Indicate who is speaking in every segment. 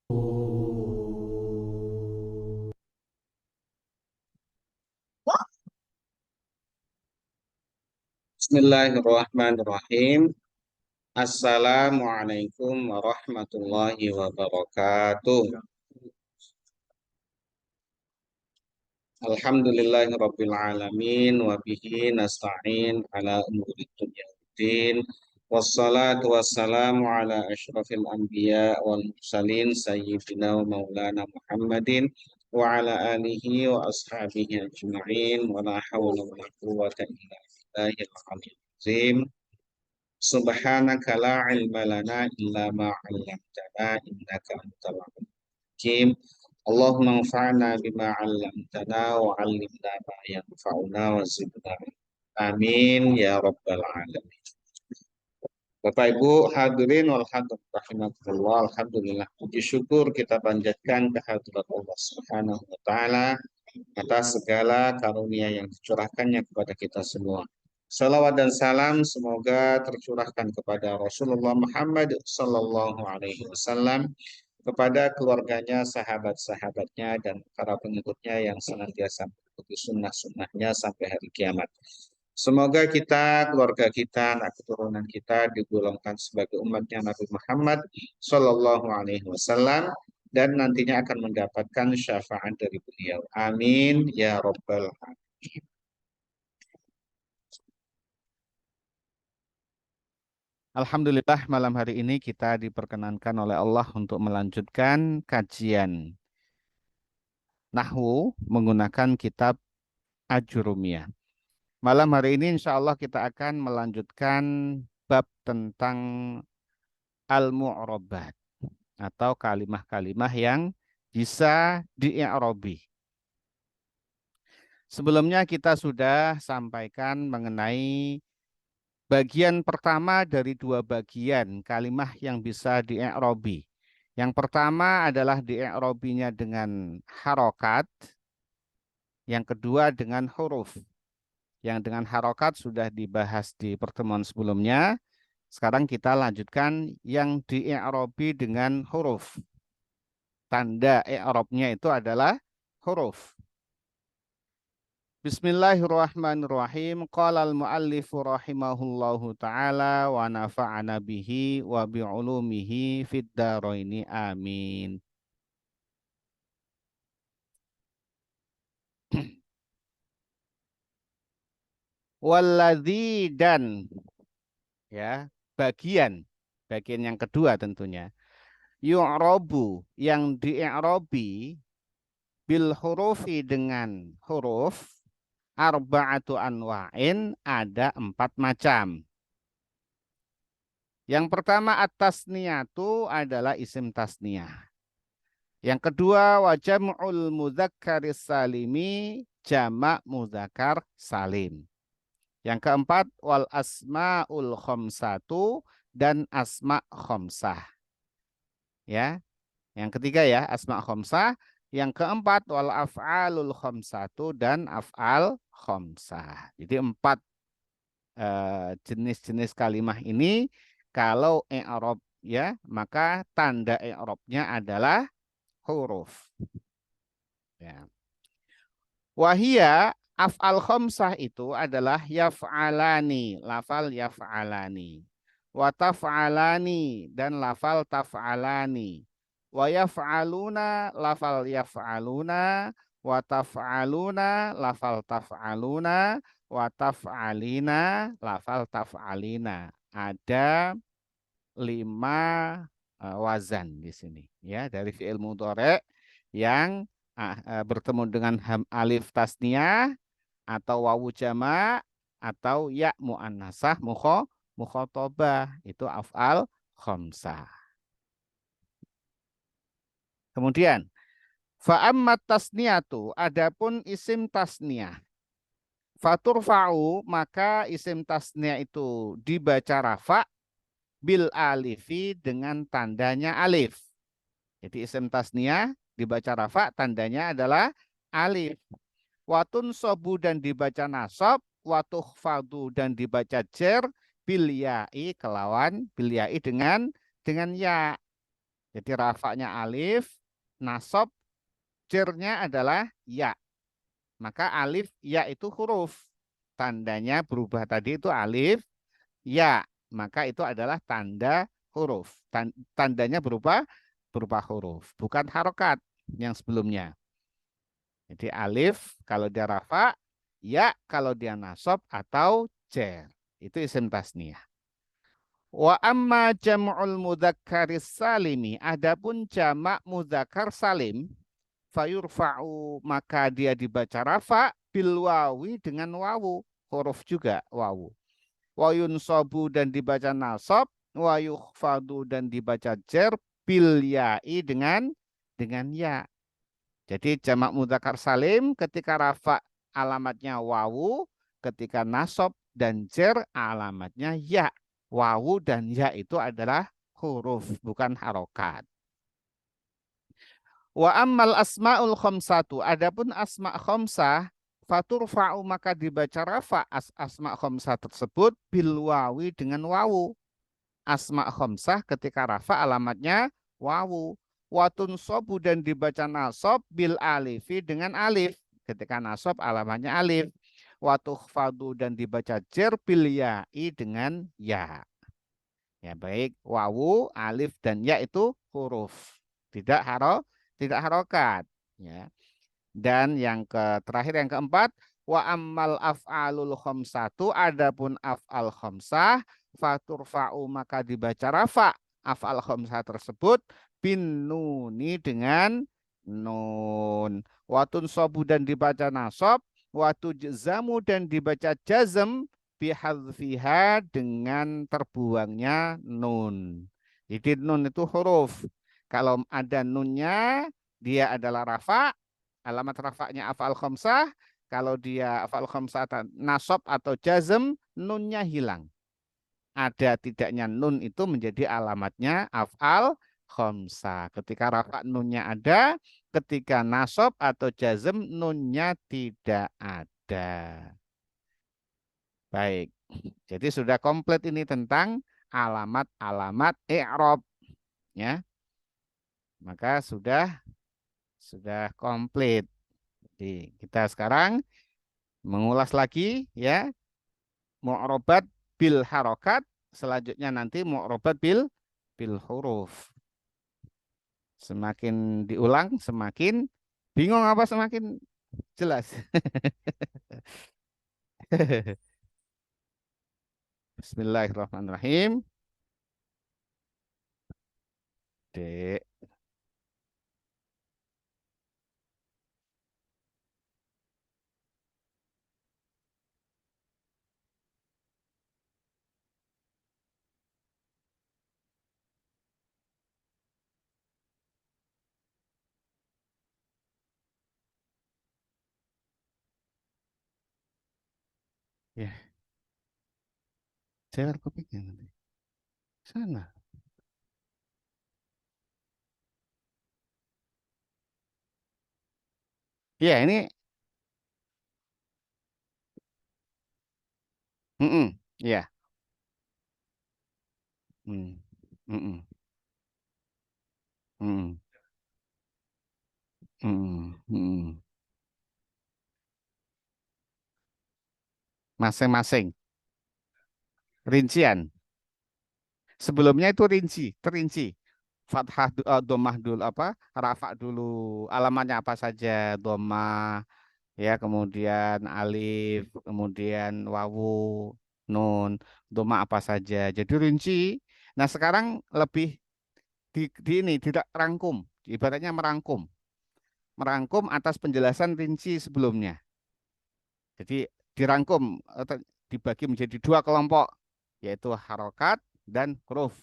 Speaker 1: Bismillahirrahmanirrahim. Assalamualaikum warahmatullahi wabarakatuh. Alhamdulillahirabbil alamin wa bihi nasta'in ala umuri dunya waddin. Wassalatu wassalamu ala asyrafil anbiya wal mursalin sayyidina wa maulana Muhammadin wa ala alihi wa ashabihi ajma'in wa la hawla wa la quwwata illa billahil aliyyil azim. Subhanaka la ilma lana illa ma 'allamtana innaka antal alimul hakim. Allahumma anfa'na bima 'allamtana wa 'allimna ma yanfa'una wa zidna ilma. Amin ya rabbal alamin. Bapak Ibu hadirin wal hadirat rahimakumullah, alhamdulillah puji syukur kita panjatkan kehadirat Allah Subhanahu wa taala atas segala karunia yang dicurahkannya kepada kita semua. Salawat dan salam semoga tercurahkan kepada Rasulullah Muhammad Sallallahu Alaihi Wasallam, kepada keluarganya, sahabat-sahabatnya, dan para pengikutnya yang senantiasa mengikuti sunnah-sunnahnya sampai hari kiamat. Semoga kita, keluarga kita, anak keturunan kita digolongkan sebagai umatnya Nabi Muhammad Sallallahu Alaihi Wasallam dan nantinya akan mendapatkan syafaat dari beliau. Amin ya Rabbal Alamin.
Speaker 2: Alhamdulillah malam hari ini kita diperkenankan oleh Allah untuk melanjutkan kajian Nahwu menggunakan kitab Ajurumiyah. Malam hari ini insya Allah kita akan melanjutkan bab tentang al-mu'robat atau kalimah-kalimah yang bisa di-i'robi. Sebelumnya kita sudah sampaikan mengenai bagian pertama dari dua bagian kalimah yang bisa di-i'robi. Yang pertama adalah di-i'robinya dengan harokat, yang kedua dengan huruf. Yang dengan harokat sudah dibahas di pertemuan sebelumnya. Sekarang kita lanjutkan yang di-i'robi dengan huruf. Tanda i'robnya itu adalah huruf. Bismillahirrahmanirrahim. Qala al-muallifu rahimahullahu ta'ala wa nafa'ana bihi wa bi'ulumihi fid dharaini amin. Walladzi dan ya, bagian yang kedua tentunya. Yu'robu yang di-i'robi bil hurufi dengan huruf arba'atu anwa'in ada 4 macam. Yang pertama at-tasniyatu adalah isim tasniyah. Yang kedua wa jam'ul mudzakkaris salimi jamak muzakkar salim. Yang keempat wal asmaul khamsatu dan asma khamsah. Ya. Yang ketiga ya asma khamsah. Yang keempat wal af'alul khamsatu dan af'al khamsah. Jadi 4 jenis-jenis kalimah ini kalau i'rob ya, maka tanda i'robnya adalah huruf. Ya. Wahia af'al khamsah itu adalah yaf'alani, lafal yaf'alani. Wa taf'alani dan lafal taf'alani. Wa yaf'aluna lafal yaf'aluna, wa taf'aluna lafal taf'aluna, wa taf'alina lafal taf'alina. Ada 5 wazan di sini ya dari fi'il mudhari yang bertemu dengan alif tasniyah atau wawu jama' atau ya muannasah mukhatabah itu af'al khamsah. Kemudian fa'ammat tasniyatu adapun isim tasniyah faturfa'u maka isim tasniyah itu dibaca rafa' bil alifi dengan tandanya alif. Jadi isim tasniyah dibaca rafa' tandanya adalah alif. Watun sobu dan dibaca nasab, watuh fadu dan dibaca jer, bil ya'i kelawan bil ya'i dengan ya. Jadi rafa'nya alif, nasab, jernya adalah ya. Maka alif, ya itu huruf. Tandanya berubah tadi itu alif, ya. Maka itu adalah tanda huruf. Tandanya berubah berupa huruf, bukan harokat yang sebelumnya. Jadi alif kalau dia rafa, ya kalau dia nasab atau jer. Itu isim tasniyah. Wa amma jam'ul mudzakkaris salimi, adapun jamak mudzakkar salim, fayurfa'u maka dia dibaca rafa bil wawi dengan wawu, huruf juga wawu. Wa yunsabu dan dibaca nasab, wa yukhfadu dan dibaca jer bil ya'i dengan ya. Jadi jamak mudzakkar salim ketika rafa alamatnya wawu, ketika nasab dan jer alamatnya ya. Wawu dan ya itu adalah huruf, bukan harokat. Wa ammal asma'ul khamsatu, adapun asma' khamsah, faturfa'u maka dibaca rafa asma' khamsah tersebut bil wawi dengan wawu. Asma' khamsah ketika rafa alamatnya wawu. Watun sobu dan dibaca nasab bil alifi dengan alif. Ketika nasab alamatnya alif. Watukhfadu dan dibaca jer bil ya'i dengan ya. Ya baik, wawu, alif dan ya itu huruf. Tidak harokat. Ya. Dan yang terakhir yang keempat, wa ammal af'alul khamsatu, adapun af'al khamsah, faturfa'u maka dibaca rafa af'al khamsah tersebut bin nuni dengan nun. Watun sobu dan dibaca nasab, watu jamu dan dibaca jazm bihadfiha dengan terbuangnya nun. Jadi nun itu huruf. Kalau ada nunnya, dia adalah rafa. Alamat rafa'nya af'al khamsah. Kalau dia af'al khamsah nasab atau jazm, nunnya hilang. Ada tidaknya nun itu menjadi alamatnya af'al khamsah. Ketika rafa' nunnya ada, ketika nasab atau jazm nunnya tidak ada. Baik, jadi sudah komplit ini tentang alamat-alamat i'rab ya. Maka sudah komplit. Jadi kita sekarang mengulas lagi ya mu'robat bil harokat, selanjutnya nanti mu'robat bil huruf. Semakin diulang semakin bingung apa semakin jelas. Bismillahirrahmanirrahim. Dek, ya, saya kepikir nanti. Sana. Ya, ini ya. Mm, mm, mm, mm. Masing-masing rincian. Sebelumnya itu terinci. Fathah, domah dulu apa? Rafa dulu. Alamatnya apa saja? Domah, ya, kemudian alif, kemudian wawu, nun, domah apa saja. Jadi rinci. Nah, sekarang lebih di ini tidak rangkum, ibaratnya merangkum. Merangkum atas penjelasan rinci sebelumnya. Jadi dirangkum atau dibagi menjadi dua kelompok, yaitu harokat dan huruf.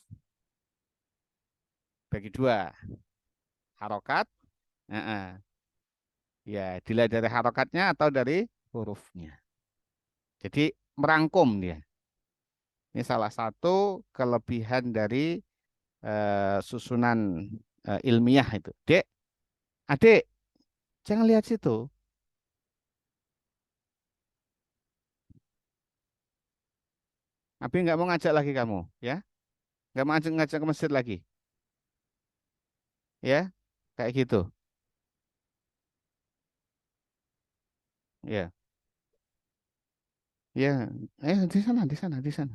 Speaker 2: Bagi dua, harokat, ya dilihat dari harokatnya atau dari hurufnya. Jadi merangkum dia. Ini salah satu kelebihan dari susunan ilmiah itu. Dek, adik, jangan lihat situ. Abi nggak mau ngajak lagi kamu, ya? Nggak mau ngajak ke masjid lagi. Ya, kayak gitu. Ya, ya, di sana, di sana, di sana.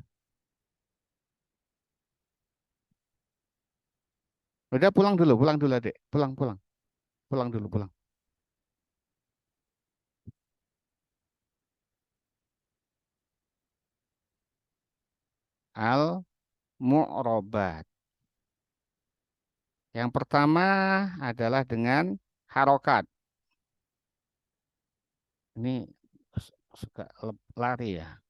Speaker 2: Udah pulang dulu, Adik. Pulang, pulang, pulang dulu, pulang. Al mu'robat. Yang pertama adalah dengan harokat. Ini suka lari ya.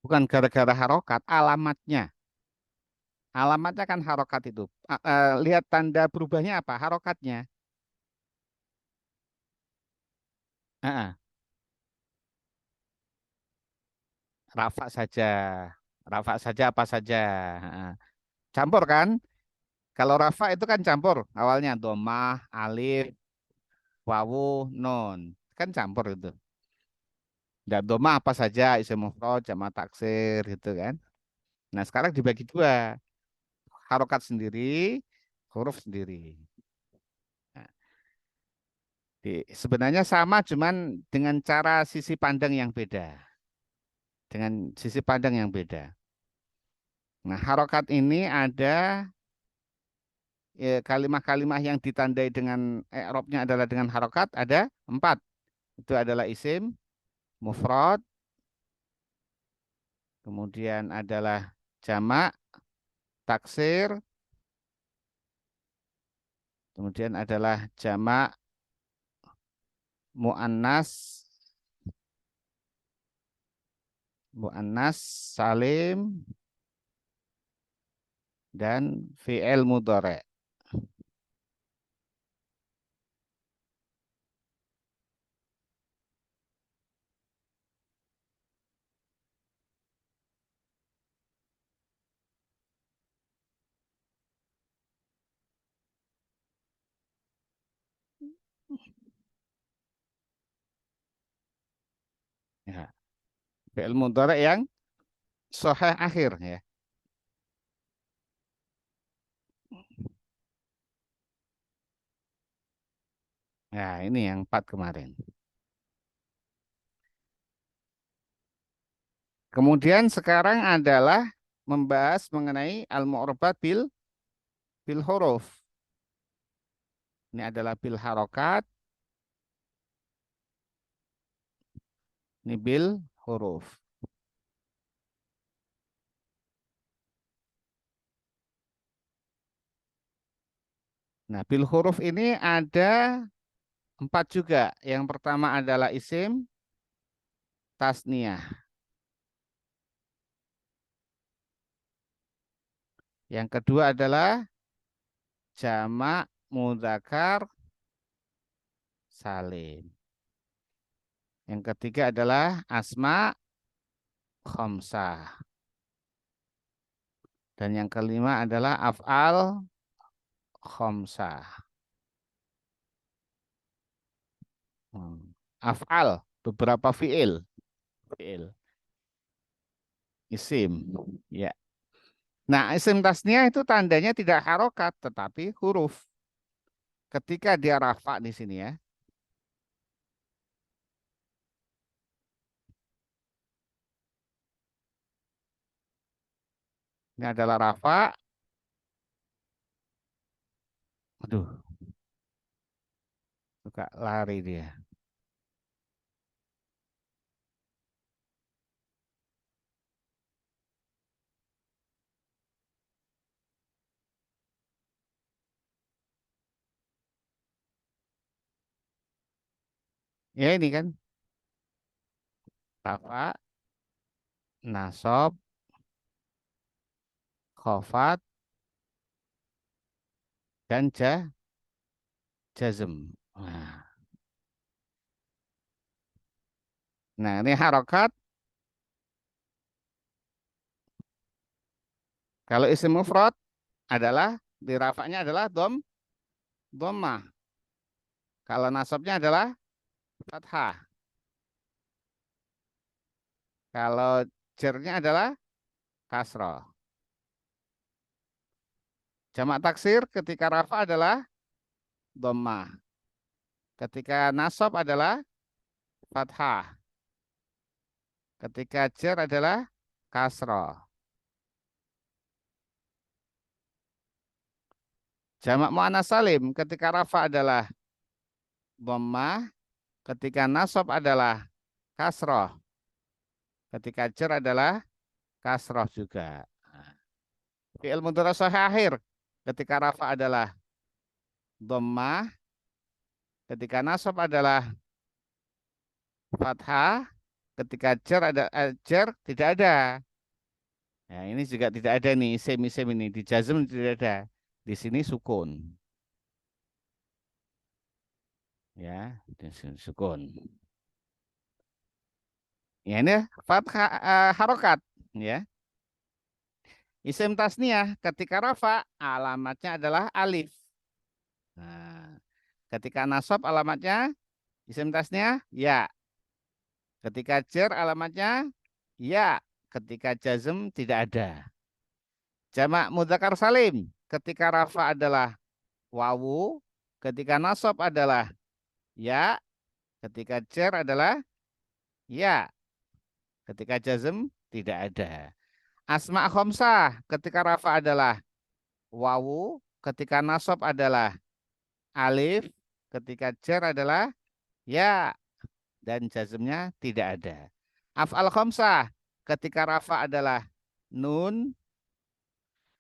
Speaker 2: Bukan gara-gara harokat, alamatnya. Alamatnya kan harokat itu. Lihat tanda berubahnya apa? Harokatnya. Ah, ah, rafa saja. Rafa saja apa saja. Ah, ah. Campur kan? Kalau rafa itu kan campur. Awalnya domah, alif, wawu, nun. Kan campur itu. Dan domah apa saja, isim mufrad, jamak taksir gitu kan. Nah, sekarang dibagi dua. Harokat sendiri, huruf sendiri. Nah, sebenarnya sama, cuman dengan cara sisi pandang yang beda. Dengan sisi pandang yang beda. Nah, harokat ini ada kalimat-kalimat yang ditandai dengan i'rabnya adalah dengan harokat ada empat. Itu adalah isim, mufrad, kemudian adalah jamak, taksir, kemudian adalah jamak, muannas, muannas, salim, dan fi'il mudhari'. Ya, fi'il mudhari' yang sahih akhir ya. Nah, ini yang empat kemarin. Kemudian sekarang adalah membahas mengenai al-mu'rabat bil huruf. Ini adalah bil harokat, ini bil huruf. Nah, bil huruf ini ada empat juga. Yang pertama adalah isim tasniyah. Yang kedua adalah jamak mudzakkar salim. Yang ketiga adalah asma khamsah. Dan yang kelima adalah af'al khamsah. Hmm. Af'al, beberapa fi'il. Fi'il. Isim. Ya. Nah, isim tasniah itu tandanya tidak harokat, tetapi huruf. Ketika dia rafa di sini ya. Ini adalah rafa. Aduh, suka lari dia. Ya ini kan. Rafa, nasob, khofat, dan jazm. Nah, ini harokat. Kalau isim mufrad adalah di rafa'nya adalah dhammah. Kalau nasabnya adalah fathah. Kalau jernya adalah kasroh. Jamak taksir ketika rafa adalah dhammah. Ketika nasab adalah fathah. Ketika jer adalah kasroh. Jamak muannats salim ketika rafa adalah dhammah. Ketika nasab adalah kasroh. Ketika jer adalah kasroh juga. Fi'il mudhari shahih akhir ketika rafa adalah dhammah, ketika nasab adalah fathah, ketika jer tidak ada. Ya, ini juga tidak ada nih isim ini di jazm tidak ada. Di sini sukun. Ya, di sini sukun. Ya ini fathah harokat ya. Isim tasniyah ketika rafa alamatnya adalah alif. Nah, ketika nasab alamatnya isim tasnya ya. Ketika jer alamatnya ya. Ketika jazm tidak ada. Jamak mudzakkar salim ketika rafa adalah wawu. Ketika nasab adalah ya. Ketika jer adalah ya. Ketika jazm tidak ada. Asma khamsah ketika rafa adalah wawu. Ketika nasab adalah alif. Ketika jer adalah ya. Dan jazmnya tidak ada. Af'al khamsah ketika rafa adalah nun,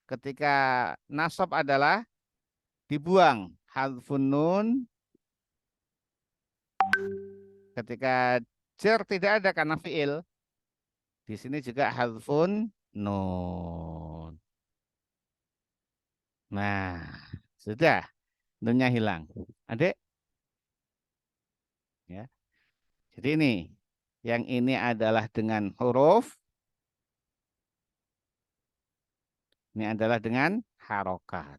Speaker 2: ketika nasab adalah dibuang hadfun nun, ketika jer tidak ada karena fiil. Di sini juga hadfun nun. Nah, sudah nunnya hilang. Adik? Ya. Jadi ini yang ini adalah dengan huruf, ini adalah dengan harokat.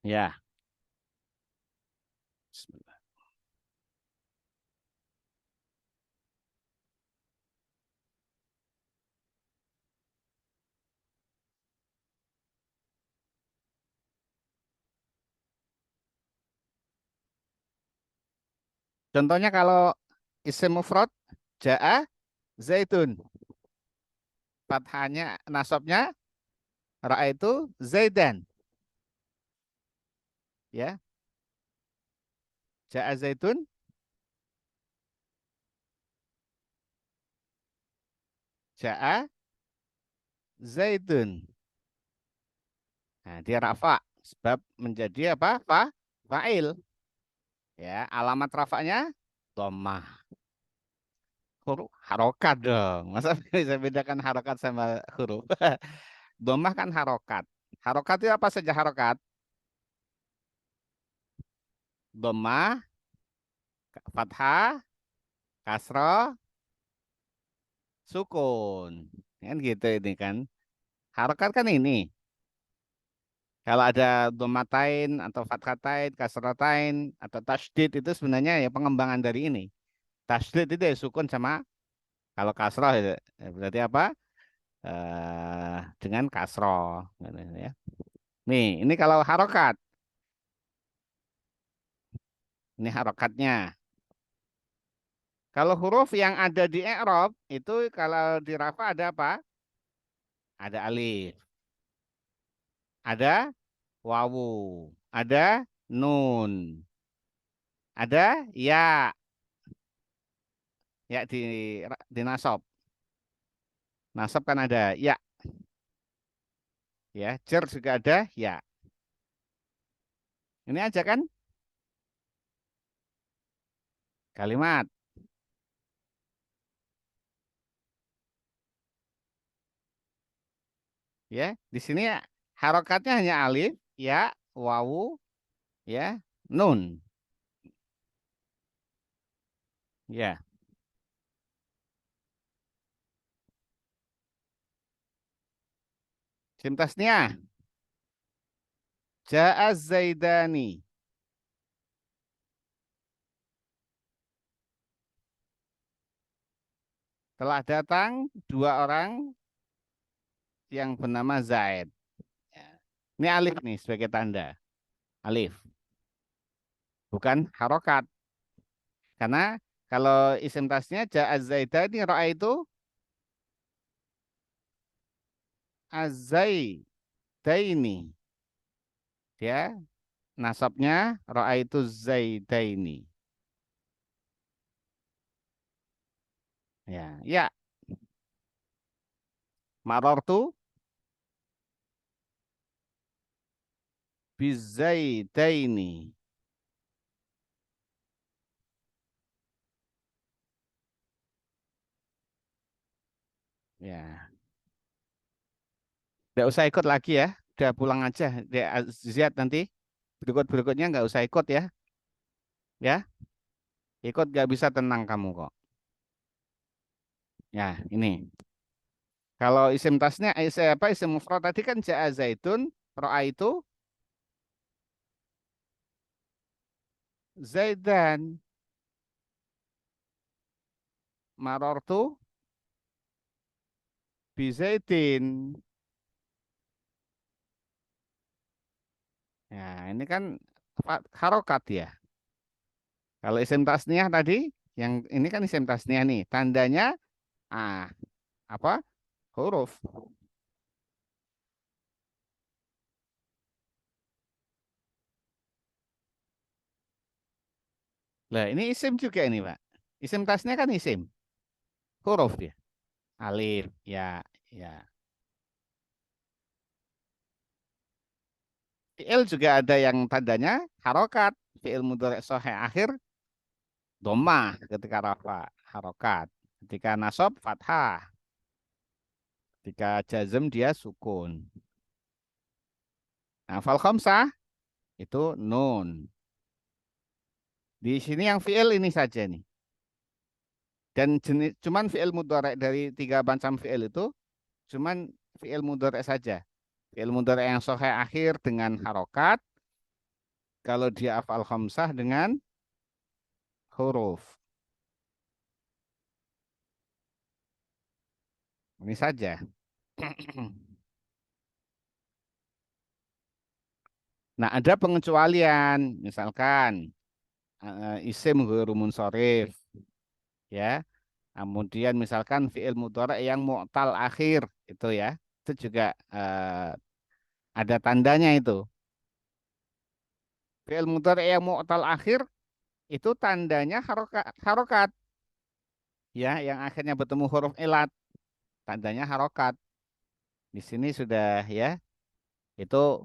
Speaker 2: Ya. Bismillah. Contohnya kalau isim mufrad jaa zaitun. Fathahnya nasabnya raaitu zaidan. Ya, jaa zaitun, jaa zaitun. Nah, dia rafa sebab menjadi apa? Fa'il. Ya, alamat rafanya dhammah. Huruf harokat dong. Masa bisa bedakan harokat sama huruf? Dhammah kan harokat. Harokat itu apa saja harokat? Dhammah, fathah, kasroh, sukun. Kan gitu ini kan. Harokat kan ini. Kalau ada dhammatain atau fathatain, kasratain atau tasydid itu sebenarnya ya pengembangan dari ini. Tasydid itu ya sukun sama kalau kasroh itu berarti apa? Dengan kasroh. Ya. Nih, ini kalau harokat. Ini harokatnya. Kalau huruf yang ada di i'rab itu kalau di rafa ada apa? Ada alif, ada wawu, ada nun, ada ya, ya di nasab. Nasab kan ada ya, ya, jer juga ada ya. Ini aja kan kalimat. Ya, di sini harokatnya hanya alif, ya, wawu, ya, nun. Ya, isim tasniah. Ja'az Zaidani. Telah datang dua orang yang bernama Zaid. Ya. Ini alif nih sebagai tanda. Alif, bukan harokat. Karena kalau isim tasnya Ja'az Zaidani ro'a itu Azaidaini. Ya, nasabnya ro'a itu Zaidaini. Ya, ya. Marortu bizaidaini. Ya, nggak usah ikut lagi ya. Udah pulang aja. Dia Ziat nanti berikut-berikutnya nggak usah ikut ya. Ya, ikut nggak bisa tenang kamu kok. Ya, ini. Kalau isim tasnya, isim mufrad tadi kan ja'a zaitun, ro'a itu zaidan, marortu bizaitin. Ya, ini kan harokat ya. Kalau isim tasniah tadi, yang ini kan isim tasniah nih, tandanya ah apa? Huruf. Lah, ini isim juga ini, Pak. Isim tasniah kan isim, huruf dia. Alif, ya, ya. Fi'il juga ada yang tandanya harokat. Fi'il mudhari' sahih akhir dhammah ketika rafa, harokat. Ketika nasab fathah. Ketika jazm dia sukun. Nah, fal khamsah itu nun. Di sini yang fi'il ini saja nih. Dan jenis cuman fi'il mudhari' dari tiga macam fi'il itu cuman fi'il mudhari' saja. Fi'il mudhari' yang sahih akhir dengan harokat. Kalau dia afal khamsah dengan huruf. Ini saja. Nah, ada pengecualian. Misalkan isim ghairu munsharif ya. Kemudian misalkan fi'il mudhari' yang mu'tal akhir itu ya. Itu juga ada tandanya itu. Fi'il mudhari' yang mu'tal akhir itu tandanya harokat, harokat ya, yang akhirnya bertemu huruf ilat, tandanya harokat. Di sini sudah ya, itu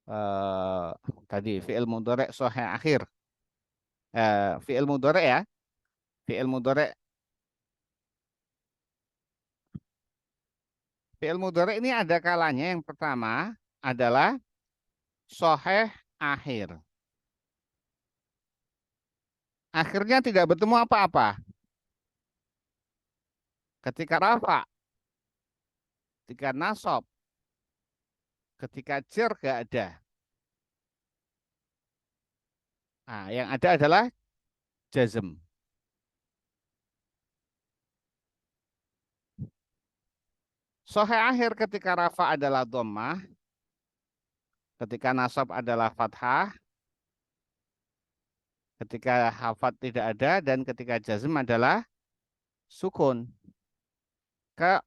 Speaker 2: eh, tadi fi'il mudhari' sahih akhir. Fi'il mudhari' ya, fi'il mudhari' fi'il mudhari' ini ada kalanya yang pertama adalah sahih akhir. Akhirnya tidak bertemu apa-apa. Ketika rafa, ketika nasab, ketika jar gak ada. Nah, yang ada adalah jazm. Sahih akhir ketika rafa adalah dhammah, ketika nasab adalah fathah, ketika hafat tidak ada, dan ketika jazm adalah sukun.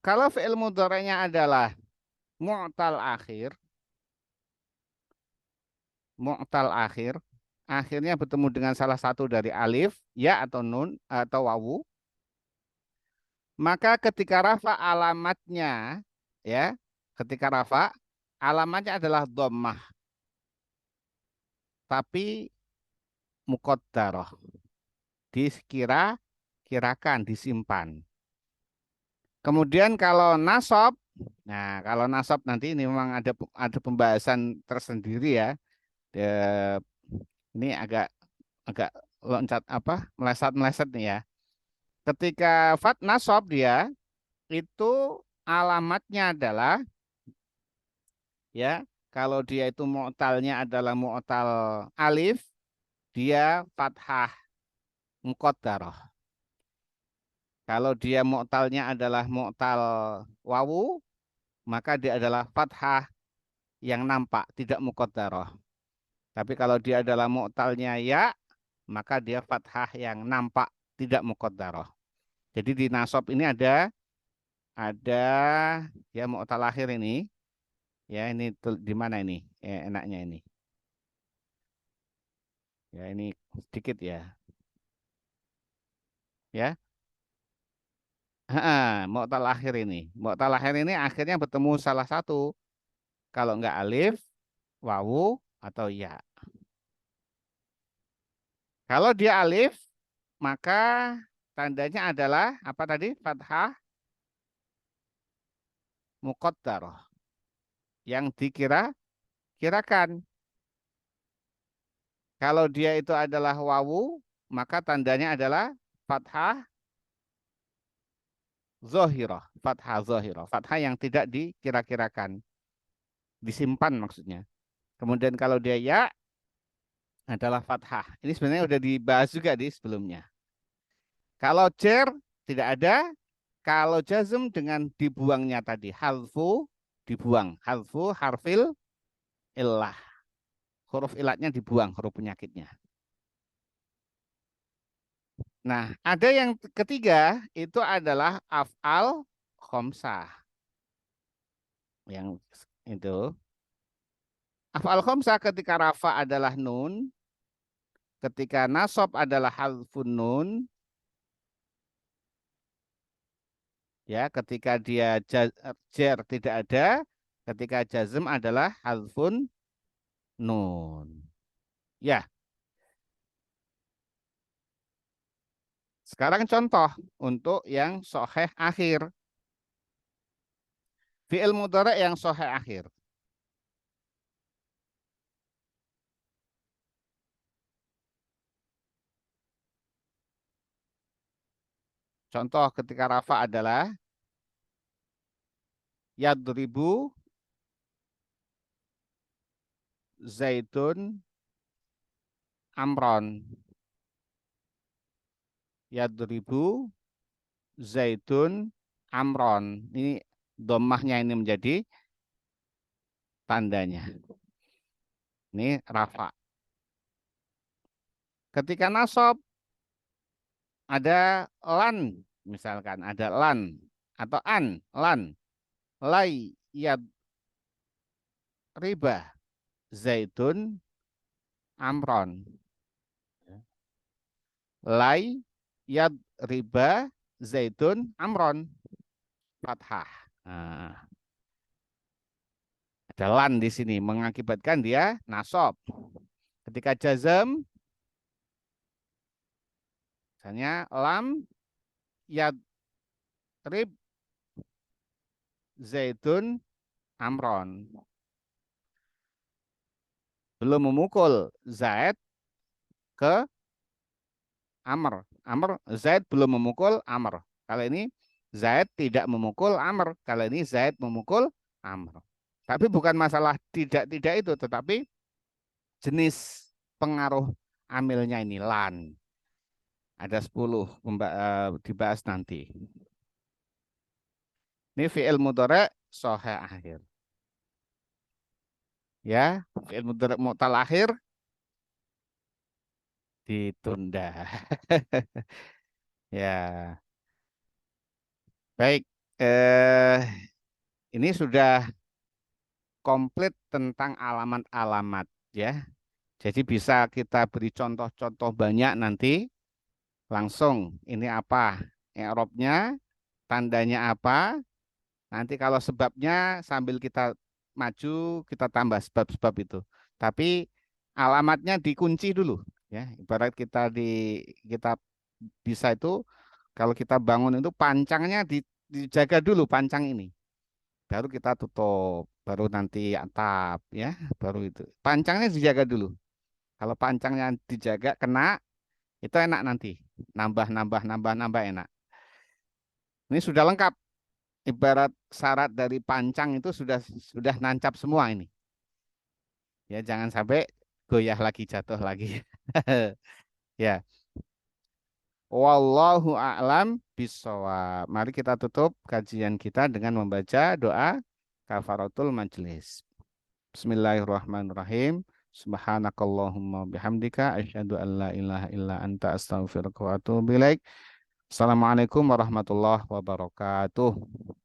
Speaker 2: Kalau fi'il mudhari'nya adalah mu'tal akhir, mu'tal akhir, akhirnya bertemu dengan salah satu dari alif, ya atau nun atau wawu, maka ketika rafa alamatnya ya, ketika rafa alamatnya adalah dhammah, tapi muqaddarah, dikira kirakan, disimpan. Kemudian kalau nasab Nah, kalau nasab nanti ini memang ada pembahasan tersendiri ya. Eh, ini agak loncat apa meleset-meleset nih ya. Ketika fat nasab dia itu alamatnya adalah ya kalau dia itu mu'talnya adalah mu'tal alif, dia fathah muqaddarah. Kalau dia mu'talnya adalah mu'tal wawu, maka dia adalah fathah yang nampak, tidak muqaddarah. Tapi kalau dia adalah mu'talnya ya, maka dia fathah yang nampak, tidak muqaddarah. Jadi di nasab ini ada ya mu'tal akhir ini. Ya ini di mana ini? Enaknya ini. Ya ini sedikit ya. Ya. Mu'tal akhir ini. Mu'tal akhir ini akhirnya bertemu salah satu. Kalau enggak alif, wawu, atau ya. Kalau dia alif, maka tandanya adalah apa tadi? Fathah muqaddarah. Yang dikira-kirakan. Kalau dia itu adalah wawu, maka tandanya adalah fathah zohirah. Fathah zohirah. Fathah yang tidak dikira-kirakan. Disimpan maksudnya. Kemudian kalau dia ya adalah fathah. Ini sebenarnya sudah dibahas juga di sebelumnya. Kalau cer tidak ada. Kalau jazm dengan dibuangnya tadi. Halfu dibuang. Halfu harfil illah. Huruf ilatnya dibuang, huruf penyakitnya. Nah, ada yang ketiga itu adalah af'al khomsah. Yang itu. Af'al khomsah ketika rafa adalah nun, ketika nasab adalah halfun nun, ya, ketika dia jer tidak ada, ketika jazm adalah halfun nun. Ya, sekarang contoh untuk yang soheh akhir. Fi'il mudhari' yang soheh akhir. Contoh ketika rafa adalah yadribu zaitun amron. Yadribu zaitun amron. Ini domahnya ini menjadi tandanya. Ini rafa. Ketika nasab ada lan, misalkan ada lan atau lan, lai yad riba zaitun amron. Lai yad riba zaitun amron fathah. Nah, ada lan di sini mengakibatkan dia nasab. Ketika jazm misalnya lam yad rib zaitun amron. Belum memukul Zaid ke Amr. Zaid belum memukul Amr. Kalau ini Zaid tidak memukul Amr. Kalau ini Zaid memukul Amr. Tapi bukan masalah tidak itu, tetapi jenis pengaruh amilnya ini lan. Ada 10 dibahas nanti. Ini fi'il mudhari' soheh akhir. Ya, fi'il mudhari' mu'tal akhir ditunda. Ya, baik. Ini sudah komplit tentang alamat-alamat ya. Jadi bisa kita beri contoh-contoh banyak nanti. Langsung ini apa? I'rabnya, tandanya apa? Nanti kalau sebabnya sambil kita maju kita tambah sebab-sebab itu. Tapi alamatnya dikunci dulu ya. Ibarat kita bisa itu kalau kita bangun itu pancangnya dijaga dulu pancang ini. baru kita tutup, baru nanti atap ya, baru itu. Pancangnya dijaga dulu. Kalau pancangnya dijaga kena, itu enak nanti. Nambah nambah nambah nambah enak. Ini sudah lengkap. Ibarat syarat dari pancang itu sudah nancap semua ini. Ya, jangan sampai goyah lagi, jatuh lagi. Ya. Wallahu a'lam bishawab. Mari kita tutup kajian kita dengan membaca doa kafaratul majelis. Bismillahirrahmanirrahim. Subhanakallahumma bihamdika asyhadu an la ilaha illa anta astaghfiruka wa atubu ilaik. Assalamualaikum warahmatullahi wabarakatuh.